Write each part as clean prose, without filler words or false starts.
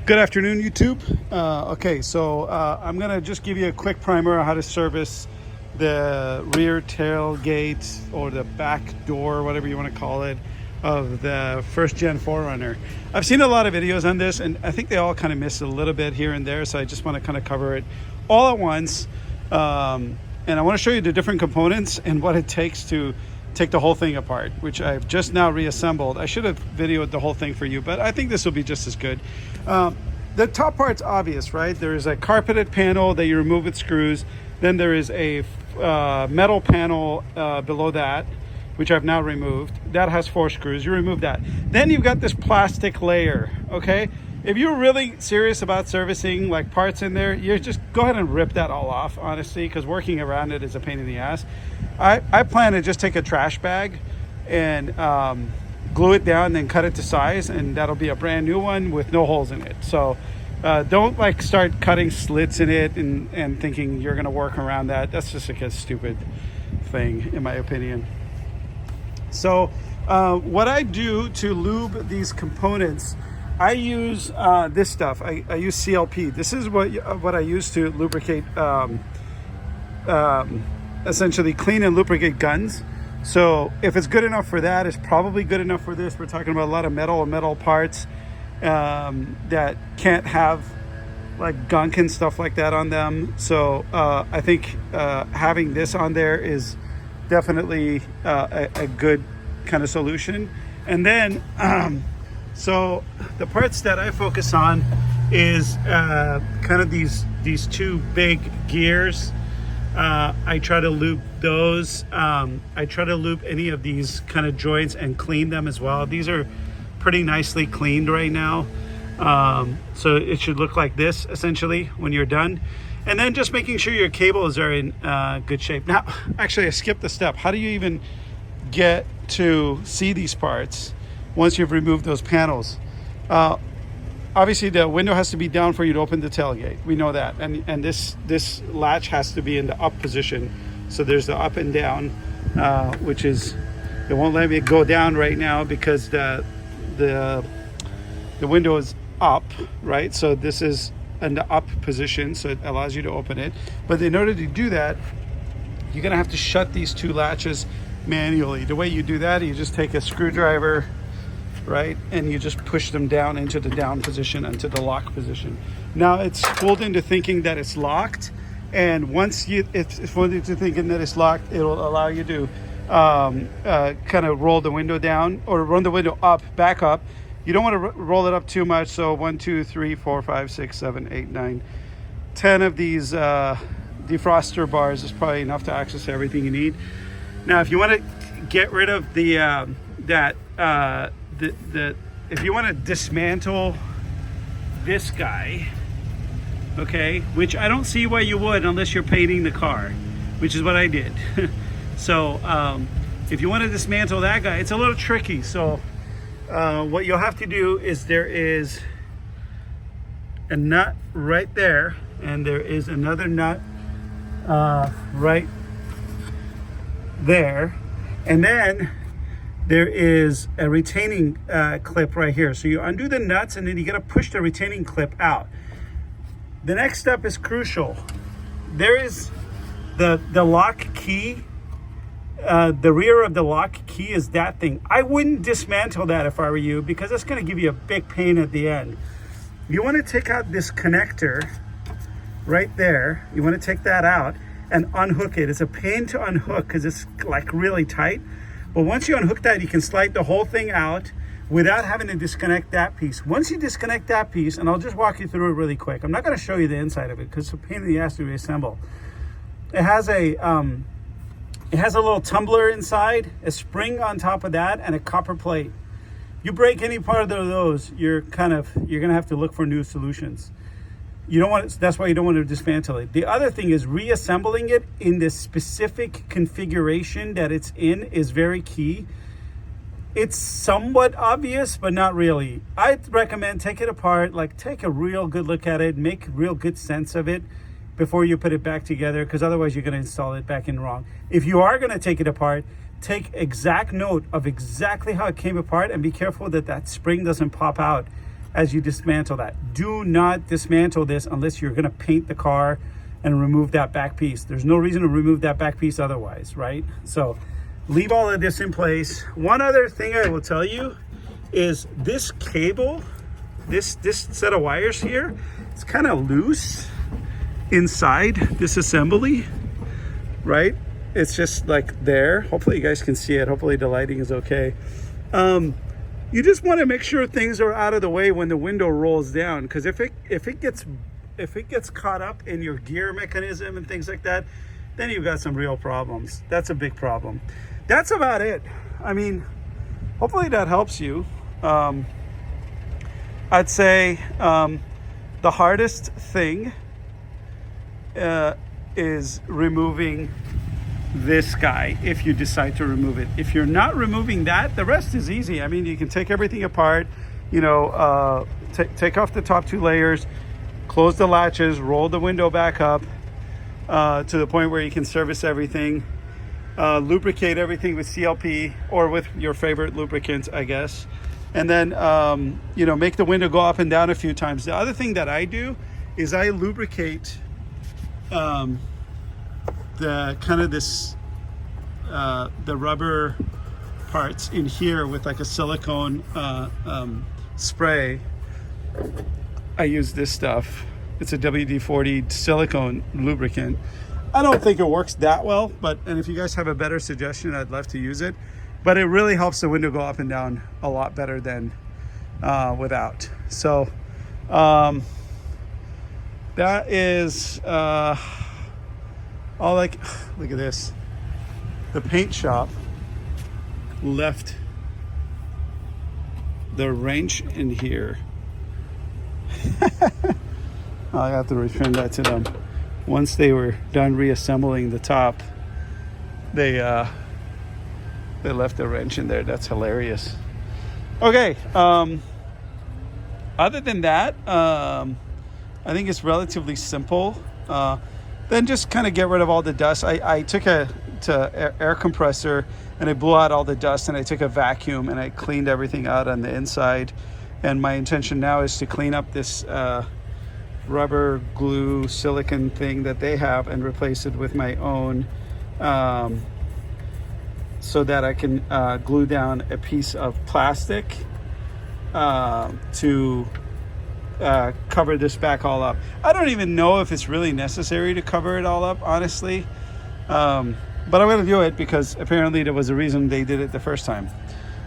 Good afternoon, YouTube. Okay, so I'm gonna just give you a quick primer on how to service the rear tailgate or the back door, whatever you want to call it, of the first gen 4Runner. I've seen a lot of videos on this, and I think they all kind of miss a little bit here and there, so I just want to kind of cover it all at once. And I want to show you the different components and what it takes to take the whole thing apart, which I've just now reassembled. I should have videoed the whole thing for you, but I think this will be just as good. The top part's obvious, right? There is a carpeted panel that you remove with screws. Then there is a metal panel below that, which I've now removed. That has 4 screws. You remove that. Then you've got this plastic layer, okay? If you're really serious about servicing like parts in there, you just go ahead and rip that all off, honestly, because working around it is a pain in the ass. I plan to just take a trash bag and glue it down, then cut it to size, and that'll be a brand new one with no holes in it. So don't like start cutting slits in it and thinking you're gonna work around that. That's just like a stupid thing, in my opinion. So what I do to lube these components, I use this stuff. I use CLP. This is what I use to lubricate, essentially clean and lubricate guns. So if it's good enough for that, it's probably good enough for this. We're talking about a lot of metal and metal parts that can't have like gunk and stuff like that on them. So I think having this on there is definitely a good kind of solution. And then so the parts that I focus on is kind of these 2 big gears. I try to loop those. I try to loop any of these kind of joints and clean them as well. These are pretty nicely cleaned right now. So it should look like this essentially when you're done. And then just making sure your cables are in good shape. Now, actually I skipped the step. How do you even get to see these parts once you've removed those panels? Obviously the window has to be down for you to open the tailgate. We know that. And this latch has to be in the up position. So there's the up and down, which is, it won't let me go down right now because the window is up, right? So this is in the up position, so it allows you to open it. But in order to do that, you're gonna have to shut these 2 latches manually. The way you do that, you just take a screwdriver, right, and you just push them down into the down position, into the lock position. Now it's fooled into thinking that it's locked, and once it's fooled into thinking that it's locked, it'll allow you to kind of roll the window down or run the window up, back up. You don't want to roll it up too much. So 1, 2, 3, 4, 5, 6, 7, 8, 9, 10 of these defroster bars is probably enough to access everything you need. Now, if you want to get rid of the if you want to dismantle this guy, okay, which I don't see why you would unless you're painting the car, which is what I did. So if you want to dismantle that guy, it's a little tricky. So what you'll have to do is there is a nut right there, and there is another nut right there, and then there is a retaining clip right here. So you undo the nuts, and then you got to push the retaining clip out. The next step is crucial. There is the lock key. The rear of the lock key is that thing. I wouldn't dismantle that if I were you, because that's going to give you a big pain at the end. You want to take out this connector right there. You want to take that out and unhook it. It's a pain to unhook because it's like really tight. But once you unhook that, you can slide the whole thing out without having to disconnect that piece. Once you disconnect that piece, and I'll just walk you through it really quick. I'm not going to show you the inside of it because it's a pain in the ass to reassemble. It has a little tumbler inside, a spring on top of that, and a copper plate. You break any part of those, you're gonna have to look for new solutions. You don't want. That's why you don't want to dismantle it. The other thing is reassembling it in the specific configuration that it's in is very key. It's somewhat obvious, but not really. I'd recommend take it apart, like take a real good look at it, make real good sense of it before you put it back together, because otherwise you're going to install it back in wrong. If you are going to take it apart, take exact note of exactly how it came apart and be careful that that spring doesn't pop out as you dismantle that. Do not dismantle this unless you're gonna paint the car and remove that back piece. There's no reason to remove that back piece otherwise, right? So leave all of this in place. One other thing I will tell you is this cable, this set of wires here, it's kind of loose inside this assembly, right? It's just like there. Hopefully you guys can see it. Hopefully the lighting is okay. You just want to make sure things are out of the way when the window rolls down, because if it gets caught up in your gear mechanism and things like that, then you've got some real problems. That's a big problem. That's about it. I mean, hopefully that helps you. I'd say the hardest thing is removing this guy, if you decide to remove it. If you're not removing that, the rest is easy. I mean, you can take everything apart, you know, take off the top 2 layers, close the latches, roll the window back up to the point where you can service everything, lubricate everything with CLP or with your favorite lubricants, I guess, and then you know, make the window go up and down a few times. The other thing that I do is I lubricate the kind of this the rubber parts in here with like a silicone spray. I use this stuff. It's a WD-40 silicone lubricant. I don't think it works that well, and if you guys have a better suggestion, I'd love to use it. But it really helps the window go up and down a lot better than without. So that is all. Like, look at this. The paint shop left the wrench in here. I have to return that to them. Once they were done reassembling the top, they left the wrench in there. That's hilarious. Okay. Other than that, I think it's relatively simple. Then just kind of get rid of all the dust. I took a air compressor and I blew out all the dust, and I took a vacuum and I cleaned everything out on the inside. And my intention now is to clean up this rubber glue silicone thing that they have and replace it with my own, so that I can glue down a piece of plastic to cover this back all up. I don't even know if it's really necessary to cover it all up, honestly, but I'm going to do it because apparently there was a reason they did it the first time.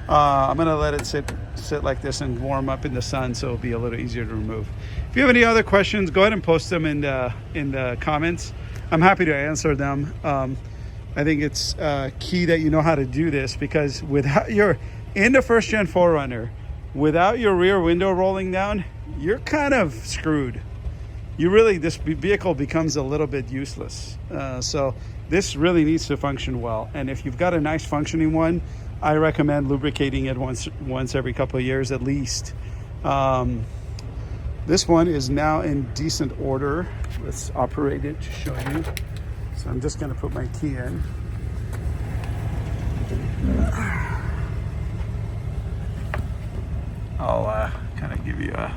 I'm going to let it sit like this and warm up in the sun, so it'll be a little easier to remove. If you have any other questions, go ahead and post them in the comments. I'm happy to answer them. I think it's key that you know how to do this, because without your, in the first gen 4Runner, without your rear window rolling down, you're kind of screwed. This vehicle becomes a little bit useless. So this really needs to function well. And if you've got a nice functioning one, I recommend lubricating it once every couple of years at least. This one is now in decent order. Let's operate it to show you. So I'm just going to put my key in. I'll kind of give you a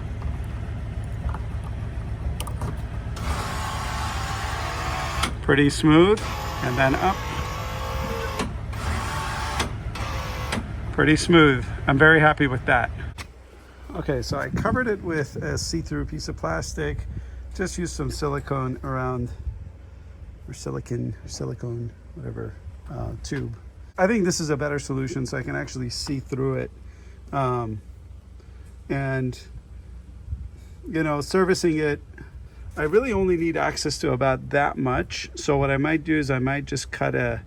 pretty smooth, and then up. Pretty smooth. I'm very happy with that. Okay, so I covered it with a see-through piece of plastic. Just used some silicone around, or silicone, whatever, tube. I think this is a better solution, so I can actually see through it. And, you know, servicing it, I really only need access to about that much. So what I might do is I might just cut a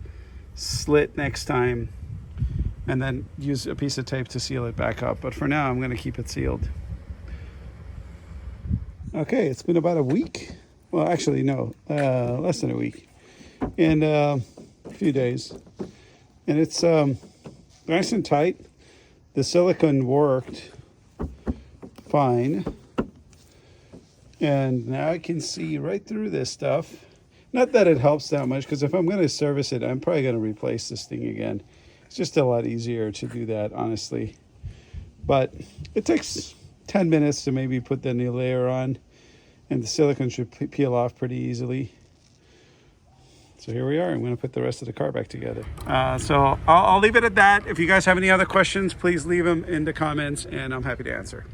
slit next time and then use a piece of tape to seal it back up. But for now, I'm gonna keep it sealed. Okay, it's been about a week. Well, actually, no, less than a week. And a few days. And it's nice and tight. The silicone worked fine. And now I can see right through this stuff. Not that it helps that much, because if I'm gonna service it, I'm probably gonna replace this thing again. It's just a lot easier to do that, honestly. But it takes 10 minutes to maybe put the new layer on, and the silicone should peel off pretty easily. So here we are. I'm going to put the rest of the car back together. So I'll leave it at that. If you guys have any other questions, please leave them in the comments and I'm happy to answer.